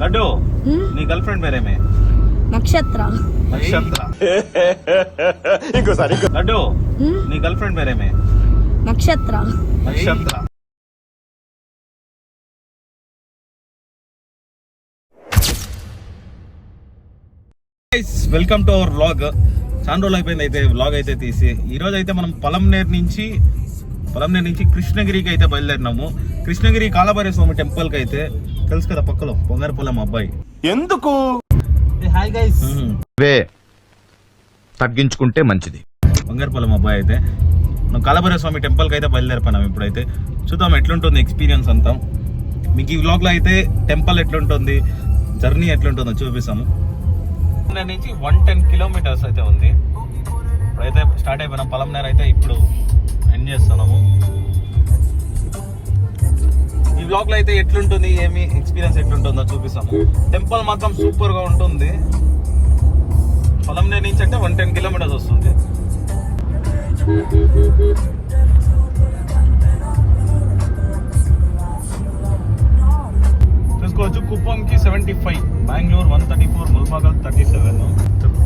లడ్డు నీ girl friend పేరేమే? నక్షత్ర. నక్షత్ర. ఇంకోసారి లడ్డు నీ గర్ల్ ఫ్రెండ్ పేరేమే? నక్షత్ర. నక్షత్ర. Welcome to our vlog. చాలా రోజులు అయిపోయింది అయితే వ్లాగ్ అయితే తీసి. ఈరోజు అయితే మనం పొలంనేరు నుంచి కృష్ణగిరికి అయితే బయలుదేరినాము. కృష్ణగిరి కాలభైరవ స్వామి టెంపుల్కి అయితే తెలుసు కదా, పక్కలో పొంగారపల్లం అబ్బాయి. ఎందుకు హాయ్ గైస్ తగ్గించుకుంటే మంచిది. పొంగారపల్లం అబ్బాయి అయితే మనం కాలభైరవ స్వామి టెంపుల్కి అయితే బయలుదేరిపోయినాం. ఇప్పుడైతే చూద్దాం ఎట్లుంటుంది ఎక్స్పీరియన్స్ అంతా. మీకు ఈ వ్లాగ్లో అయితే టెంపుల్ ఎట్లుంటుంది, జర్నీ ఎట్లుంటుందో చూపిస్తాము. నుంచి 110 కిలోమీటర్స్ అయితే ఉంది. ఇప్పుడైతే స్టార్ట్ అయిపోయినాం. పొలంనేరు అయితే ఇప్పుడు ఎండ్ చేస్తున్నాము. ఈ వ్లాగ్ లో అయితే ఎట్లుంటుంది, ఏమి ఎక్స్పీరియన్స్ ఎట్లుంటుందో చూపిస్తాము. టెంపుల్ మాత్రం సూపర్ గా ఉంటుంది. పొలంనేరు నుంచి అంటే 110 కిలోమీటర్స్ వస్తుంది. చూసుకోవచ్చు. కుప్పంకి 75, బెంగళూరు 134, ముల్బాగల్ 37.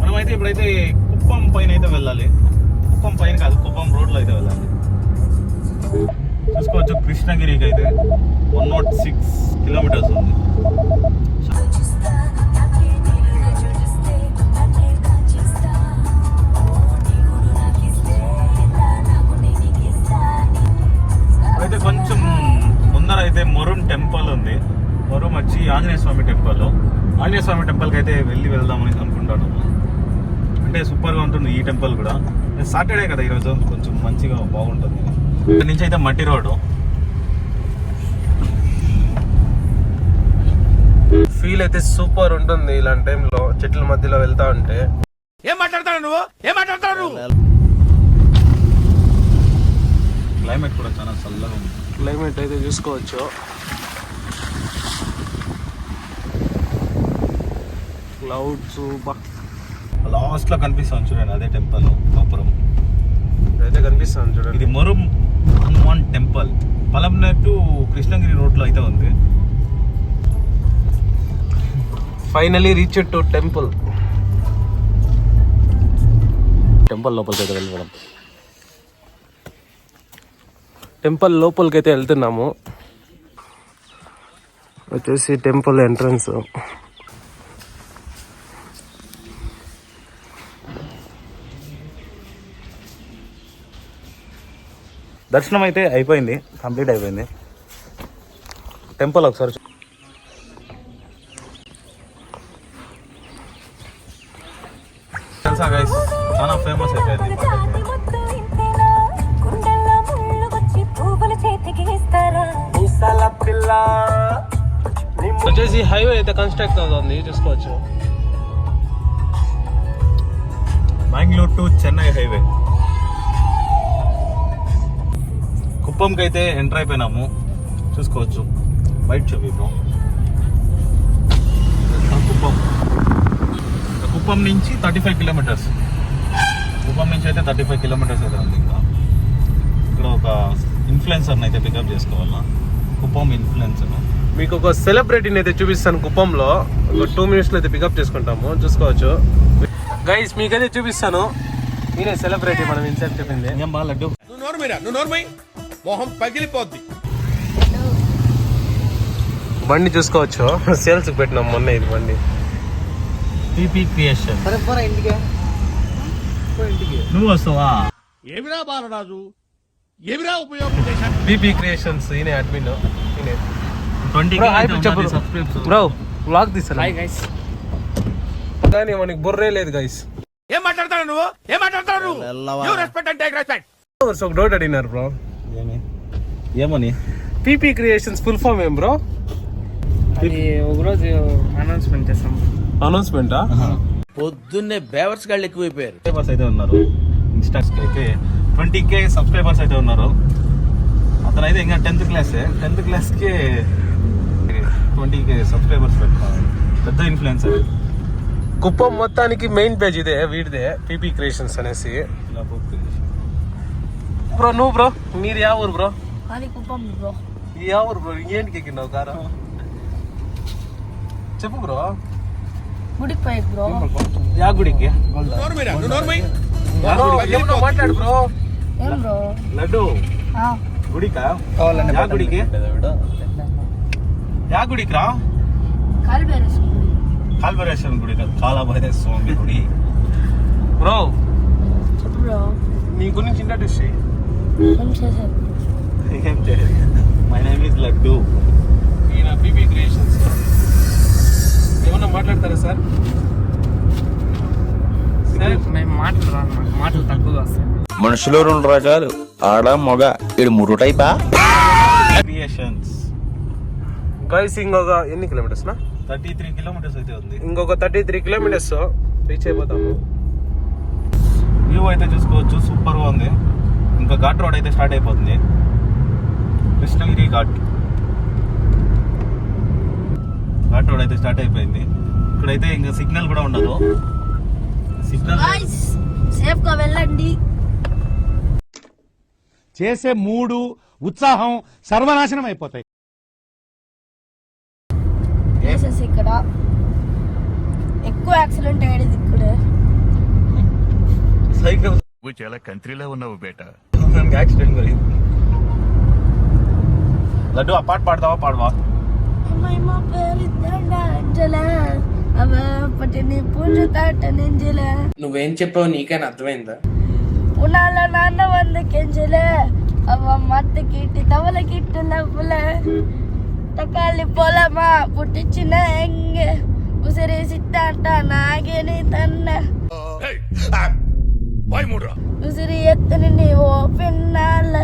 మనమైతే ఇప్పుడైతే కుప్పం పైన అయితే వెళ్ళాలి. కుప్పం పైన కాదు, కుప్పం రోడ్ లో అయితే వెళ్ళాలి. చూసుకోవచ్చు. కృష్ణగిరికి అయితే 106 కిలోమీటర్స్ ఉంది. అయితే కొంచెం ముందర అయితే మొరుం టెంపుల్ ఉంది. మొరుం వచ్చి ఆంజనేయ స్వామి టెంపుల్. ఆంజనేయ స్వామి టెంపుల్కి అయితే వెళ్దామని అనుకుంటాను. అంటే సూపర్గా ఉంటుంది ఈ టెంపుల్ కూడా. సాటర్డే కదా ఈరోజు, కొంచెం మంచిగా బాగుంటుంది. ఇక్కడ నుంచి అయితే మట్టి రోడ్డు. ఫీల్ అయితే సూపర్ ఉంటుంది ఇలాంటి టైంలో, చెట్ల మధ్యలో వెళ్తా ఉంటే. ఏం మాట్లాడతాడు నువ్వు? క్లైమేట్ కూడా చాలా చల్లగా ఉంది. క్లైమేట్ అయితే చూసుకోవచ్చు. క్లౌడ్స్ లాస్ట్ లో కనిపిస్తాను చూడండి, అదే టెంపుల్ గోపురం అయితే కనిపిస్తాను చూడండి. ఇది Morum Hanuman temple. Palamaner to Krishnagiri road లో అయితే ఉంది. Finally reach to temple. Temple లోపలికి అయితే వెళ్ళడం. టెంపుల్ లోపలికి అయితే వెళ్తున్నాము. వచ్చేసి టెంపుల్ ఎంట్రన్స్. దర్శనం అయితే అయిపోయింది, కంప్లీట్ అయిపోయింది. టెంపుల్ ఒకసారి తెలుసా గైస్, చాలా ఫేమస్ అయిపోయింది. వచ్చేసి హైవే అయితే కన్స్ట్రక్ట్ అవుతుంది, చూసుకోవచ్చు. Bengaluru to Chennai highway. కుప్పంకి అయితే ఎంటర్ అయిపోయినాము. చూసుకోవచ్చు. బయట చూపిద్దాం. కుప్పం నుంచి 35 కిలోమీటర్స్. కుప్పం నుంచి అయితే 35 కిలోమీటర్స్ అయితే ఉంది. ఇక్కడ ఒక ఇన్ఫ్లుయెన్సర్ని అయితే పికప్ చేసుకోవాలా. కుప్పం ఇన్ఫ్లుయెన్సర్. మీకు ఒక సెలబ్రిటీని అయితే చూపిస్తాను. కుప్పంలో ఒక 2 minutes లో అయితే పికప్ చేసుకుంటాము, చూసుకోవచ్చు. గైస్ మీకైతే చూపిస్తాను. నేనే సెలబ్రిటీ, మనం ఇన్సెప్ట్ చెప్పింది. ఏం బాగా లడ్డు మొహం పగిలిపోద్ది. బండి చూసుకోవచ్చు. సేల్స్ పెట్టినాం మొన్న ఇది బండి. PP creation. నువ్వు వస్తావా? ఏమిరా బాలరాజు, ఏమిరా ఉపయోగం చేశాను. పీపీ క్రియేషన్స్ ఈయన అడ్మిన్. 20 సబ్స్క్రైబర్స్. బ్రో వ్లాగ్ తీసాను. Hi guys. కానీ మనకి బుర్రే లేదు గైస్. ఏం మాట్లాడతాడు నువ్వు? You respect and take respect. ఒక డౌట్ అడిగినారు బ్రో. ఏమని? పీపీ క్రియేషన్స్ ఫుల్ ఫామ్ ఏం బ్రో? అది ఒకరోజు అనౌన్స్మెంట్ చేస్తాం. అనౌన్స్మెంటా? పొద్దున్నే బేవర్స్ గాళ్ళు ఎక్కువైపోయారు. సబ్స్క్రైబర్స్ అయితే ఉన్నారు. ఇన్స్టాకి అయితే 20K సబ్స్క్రైబర్స్ అయితే ఉన్నారు. అతను అయితే ఇంకా 10th క్లాస్కి 20K సబ్స్క్రైబర్స్ పెట్టుకున్నారు. పెద్ద ఇన్ఫ్లుయెన్సర్. కుప్పం మొత్తానికి మెయిన్ పేజ్ ఇదే, వీడిదే పీపీ క్రియేషన్స్ అనేసి. బ్రో నువ్వు బ్రో, మీరు యా ఊరు బ్రో? అది కుప్పం బ్రో. యా ఊరు బ్రో? ఏంటికి ఎక్కినావు కారా? చెప్పు బ్రో. గుడికి పోయి బ్రో. యా గుడికి? మాట్లాడు బ్రో. ఏం బ్రో? లడ్డు ఆ, గుడికా? యా గుడికి? యా గుడికి రా? కాలిబేరేశ్వర గుడి. కాల్వరేశ్వరం గుడి కాదు, కాళభైరవ స్వామి గుడి. బ్రో చెప్పు బ్రో. నీ గురించి ఇంట్రడ్యూస్ చేయి. ఏం చేశారు? ఏం చేయలేదు. My name is laddu. ఈయన బీబీ క్రియేషన్స్. ఏమన్నా మాట్లాడతారా సార్? మేము మాటలు రాను, మాకు మాటలు తక్కువగా వస్తాయి. మనుషులు 2 రకాలు, ఆడ మగ. ఇది 3 టైపా? క్రియేషన్స్ గైస్ ఇంకొక ఎన్ని కిలోమీటర్స్ నా? 33 కిలోమీటర్స్ అయితే ఉంది. ఇంకొక 33 కిలోమీటర్స్ రీచ్ అయిపోతాము. వ్యూ అయితే చూసుకోవచ్చు, సూపర్ గా ఉంది. ఇంకా ఘాట్ రోడ్ అయితే స్టార్ట్ అయిపోతుంది. కృష్ణగిరి ఘాట్ రోడ్ అయితే స్టార్ట్ అయిపోయింది. ఇక్కడైతే ఇంకా సిగ్నల్ కూడా ఉండదు. సిగ్నల్ గాయ్స్, సేఫ్ గా వెళ్ళండి. చేసే మూడు ఉత్సాహం సర్వనాశనం అయిపోతాయి. ప్లేసెస్ ఇక్కడ ఎక్కువ యాక్సిడెంట్ అయ్యేది ఇక్కడే. సైకిల్ నువ్వు చాలా కంట్రీలో ఉన్నావు బేటా. యాక్సిడెంట్ జరిగింది. లడ్డు ఆ పాట పాడతావా? పాడవా? అమ్మాయిమ్మ పేరు అంజలా, అవపటిని పూజ తాట నెంజలా, నువ్వేం చెప్పావు నీకైనా అర్థమైందా? ఉనాల నాన్న వంద కెంజలే, అవ మత్త కిట్టి తవల కిట్టు లవ్వుల, తకాలి పొలమా పుట్టించిన ఎంగ, ఉసిరి సిట్టాట నాగేని తన్న, ఉసిరి ఎత్తని నీ ఓ పిన్నాల,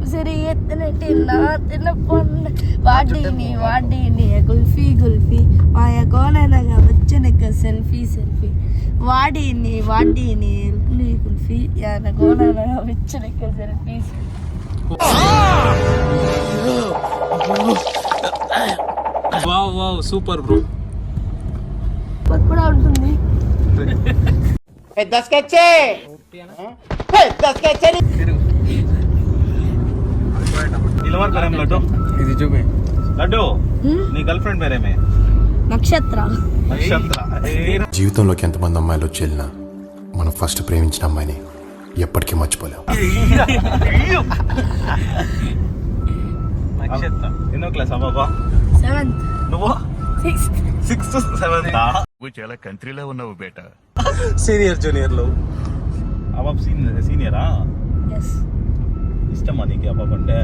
ఉసిరి ఎత్తనటి నా తిన పొన్న, వాడిని గుల్ఫీ గుల్ఫీ, మాయ కోననగా వచ్చనక సెల్ఫీ సెల్ఫీ, వాడిని గుల్ఫీ యాన కోననగా వచ్చనక selfie selfie. Wow wow super bro. అది కూడా ఉంటుంది. నిలవర్ కరేం లడ్డు. ఇది చూపి. లడ్డు నీ గర్ల్ ఫ్రెండ్ పేరేమే? నక్షత్ర. నక్షత్ర. జీవితంలోకి ఎంతమంది అమ్మాయిలు వచ్చి వెళ్ళినా మనం ఫస్ట్ ప్రేమించిన అమ్మాయిని ఎప్పటికీ మర్చిపోలేం. నక్షత్ర ఎన్నో క్లాస్ బాబా? 7th. నువ్వు 6th. 6th 7th? నువ్వు చాలా కంట్రీలో ఉన్నావు బేటా. సీనియర్ జూనియర్ లో అబాబ్ సీనియరా? ఎస్. ఇష్టమా నీకు అబాబ్ అంటే?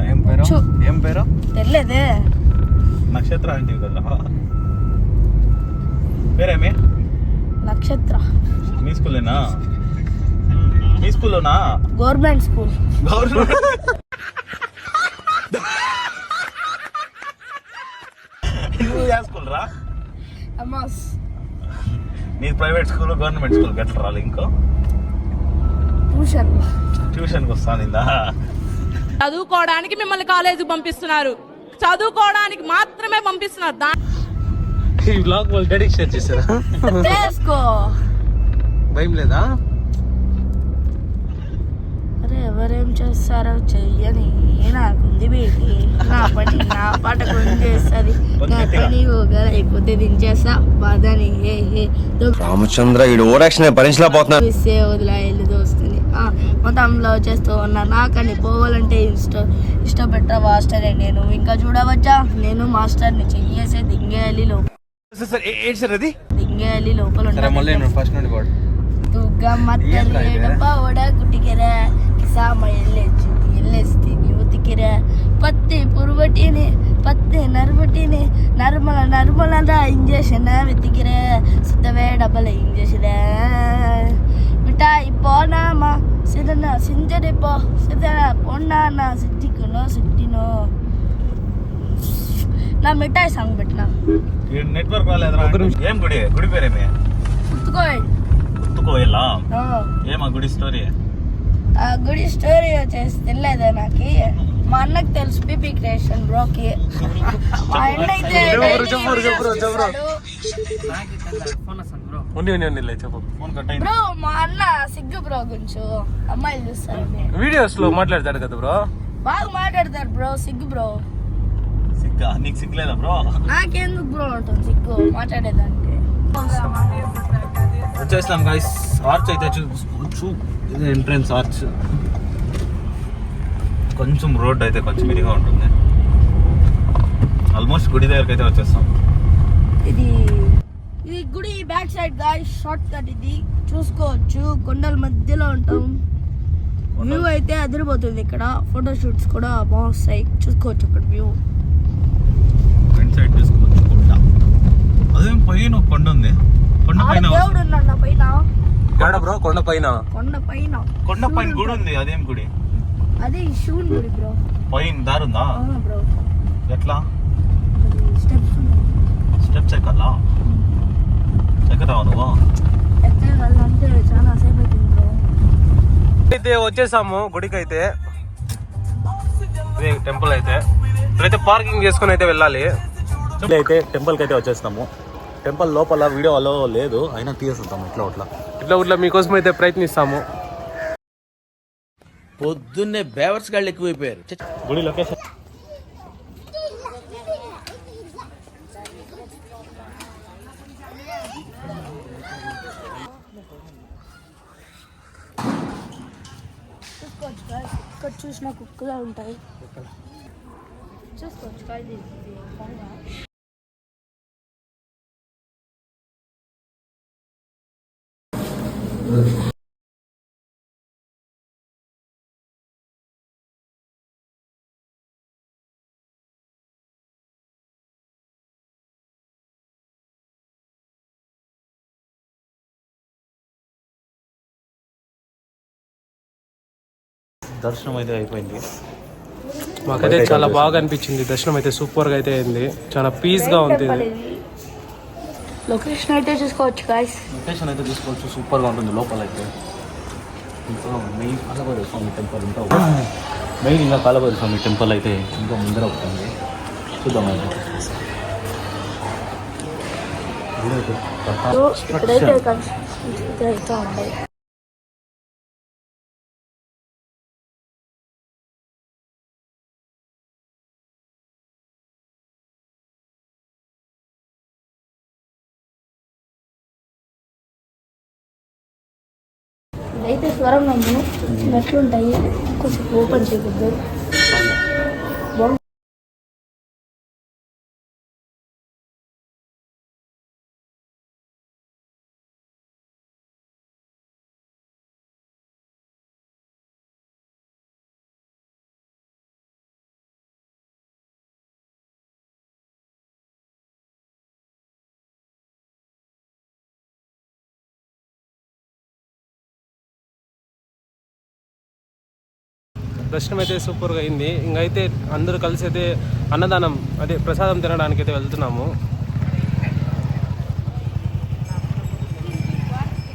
ఏం పేరు? తెలియదే. నక్షత్ర అంటే కదా. పేరేమే? నక్షత్ర. మీ స్కూల్లోనా? మీ స్కూల్లోనా? Government school. నువ్వు ఏ స్కూల్ రా? అమాస్. నీ ప్రైవేట్ స్కూల్ గవర్నమెంట్ స్కూల్ ఎట్లా రాలి? ఇంకో ట్యూషన్కి వస్తానిందా? చదువుకోవడానికి మిమ్మల్ని కాలేజీకి పంపిస్తున్నారు, చదువుకోవడానికి మాత్రమే పంపిస్తున్నారు. ఈ బ్లాగ్ వాళ్ళు డాడీకి షేర్ చేశారా? చేసుకో. భయం లేదా? అరే ఎవరేం చేస్తారో చెయ్యని నాకుంది బేటి, నా పని నా పాట కొని చేస్తుంది, నా పని ఊగా లేకపోతే దించేస్తా బాధని. రామచంద్ర ఈ ఓవరాక్షన్ భరించలేకపోతున్నా. ఇస్తే వదిలా వెళ్ళి దోస్తుంది. మొత్తంలో చేస్తూ ఉన్నా. నాకని పోవాలంటే ఇష్టపెట్ట మాస్టరే నేను. ఇంకా చూడవచ్చా, నేను మాస్టర్ని చెయ్యేసే దింగేయాలి లోపల. దింగేయాలి లోపల ఫస్ట్ నుండి పాడు. తుగ్గ మత్తలేడు పవడ కుటికెర, కిసామ ఎల్లెస్తి ఉతికెర, పత్తి పురువటిని పత్తి నరుబటిని, నర్మల ఇంజక్షన్ వెతికిర, సుత్తవే డబ్బల ఇంజక్షన్, మిఠాయి పోనామా సిదన సింజరి పో సిదన పొన్నానా సిట్టినో. నా మిఠాయి సాంగ్ పెట్టినా. నెట్వర్క్ రాలేదురా? ఏం గుడి? గుడి పేరేమే? గుర్తుకోయలా? ఏమా గుడి స్టోరీ? ఆ గుడి స్టోరీ వచ్చేసి తెలియదా నాకు. మా అన్నకు తెలుసు, పీపీ క్రియేషన్ బ్రోకి. మా అన్న అయితే చెప్పు. ఫోన్ కట్ అయింది. బ్రో, మా అన్న సిగ్గు బ్రో గుంచు అమ్మాయిలు చూస్తారు. వీడియోస్ లో మాట్లాడతాడు కదా బ్రో. బాగా మాట్లాడతారు బ్రో. సిగ్గు బ్రో. సిగ్గు సిగ్గా? నీకు సిగ్గులేదా బ్రో? నాకెందుకు బ్రో ఉంటుంది సిగ్గు మాట్లాడేదానికి. వచ్చేస్తాం గైస్. ఆర్చ్ అయితే ఇది ఎంట్రన్స్ ఆర్చ్. కొంచెం రోడ్ అయితే కొంచెం ఇదిగా ఉంటుంది. ఆల్మోస్ట్ గుడి దగ్గరికి అయితే వచ్చేస్తాం. ఇది గుడి back side guys, short cut. ఇది చూసుకోవచ్చు, కొండల మధ్యలో ఉంటాం. వ్యూ అయితే అదిరిపోతుంది. ఇక్కడ ఫోటో షూట్స్ కూడా బాగుస్తాయి, చూసుకోవచ్చు ఇక్కడ వ్యూ. ఫ్రంట్ సైడ్ చూసుకోవచ్చు కొండ. అదేం పైన ఒక కొండ ఉంది. కొండ పైన దేవుడు ఉన్నాడు నా పైన. బ్రో కొండ పైన కొండ పైన గుడి ఉంది. అదేం గుడి? అదే శివుని గుడి బ్రో. పైన దారుందా? అవునా బ్రో. ఎట్లా? స్టెప్స్ ఎక్కాలా? ఎక్కుతావా నువ్వు? ఎక్కాలంటే చాలా సేపు అవుతుంది బ్రో. అయితే వచ్చేసాము గుడికి అయితే. ఇది టెంపుల్ అయితే. ఇప్పుడైతే పార్కింగ్ చేసుకుని అయితే వెళ్ళాలి. అయితే టెంపుల్కి అయితే వచ్చేస్తాము. టెంపుల్ లోపల వీడియో అలో లేదు, అయినా తీసేస్తాము ఇట్లా మీకోసం అయితే ప్రయత్నిస్తాము. పొద్దున్నే బేవర్స్ గాళ్ళు ఎక్కువైపోయారు. గుడి లొకేషన్. చూసుకోవచ్చు guys, ఇక్కడ చూసిన కుక్కలు ఉంటాయి. చూసుకోవచ్చు guys, ఇది కొండ. దర్శనం అయితే అయిపోయింది. మాకైతే చాలా బాగా అనిపించింది. దర్శనం అయితే సూపర్ గా అయితే అయింది. చాలా పీస్ గా ఉంది. లొకేషన్ అయితే చూసుకోవచ్చు guys. లొకేషన్ అయితే చూసుకోవచ్చు, సూపర్ గా ఉంటుంది. లోపల అయితే ఇంకా మెయిన్ కాలభైరవ స్వామి టెంపుల్ ఇంకా మెయిన్ ఇంకా కాలభైరవ స్వామి టెంపుల్ అయితే ఇంకా ముందర ఉంటుంది. చూద్దాం ఇక్కడైతే కన్స్ట్రక్షన్ అయితే ఉంటాయి. ఇదైతే స్వరంగము, మెట్లుంటాయి. కొంచెం ఓపెన్ చేయకూడదు. దర్శనం అయితే సూపర్గా అయింది. ఇంకైతే అందరూ కలిసి అయితే అన్నదానం అదే ప్రసాదం తినడానికి అయితే వెళ్తున్నాము.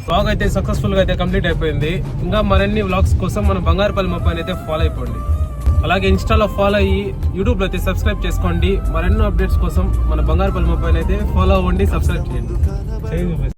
వ్లాగ్ అయితే సక్సెస్ఫుల్గా అయితే కంప్లీట్ అయిపోయింది. ఇంకా మరిన్ని వ్లాగ్స్ కోసం మన బంగారుపల్లి మొబైల్ అయితే ఫాలో అయిపోండి. అలాగే ఇన్స్టాలో ఫాలో అయ్యి యూట్యూబ్లో అయితే సబ్స్క్రైబ్ చేసుకోండి. మరెన్నో అప్డేట్స్ కోసం మన బంగారుపల్లి మొబైల్ అయితే ఫాలో అవ్వండి, సబ్స్క్రైబ్ చేయండి.